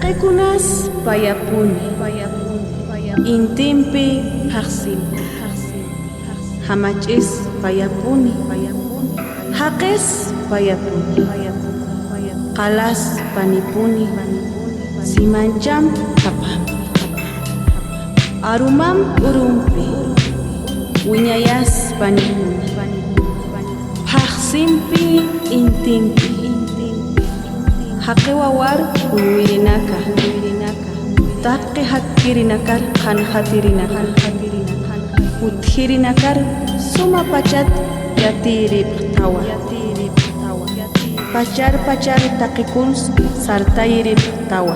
Haqekunas payapuni intimpi haqsimpi hamach'is payapuni haqes payapuni qalas panipuni simancham qhapampi arumam urumpi wiñayas panipuni haqsimpi intimpi haqe wawar uywirinaka taqi hakirinakar qanhatirinakar uthirinakar suma pachat yatirip tawa pachar taqikuns sartayrip tawa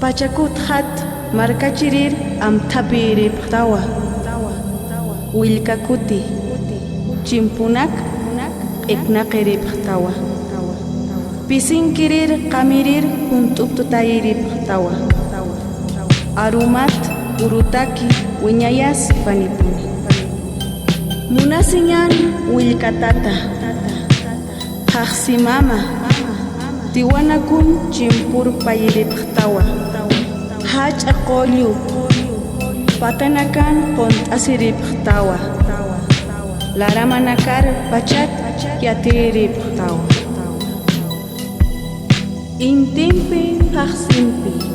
Pachakut hat markachirir amthapirip tawa willkakuti chimpunak q'ipnaqirip tawa pisinkirir qamirir hunt'uktutayirip tawa arumat urutaki wiñayas panipuni munasinyan willkatata haqsimama tiwanakun chimpur payirip tawa hach aqollu patanakan qont'asirip tawa laramanakar pachat yatirip tawa intimpi haqsimpi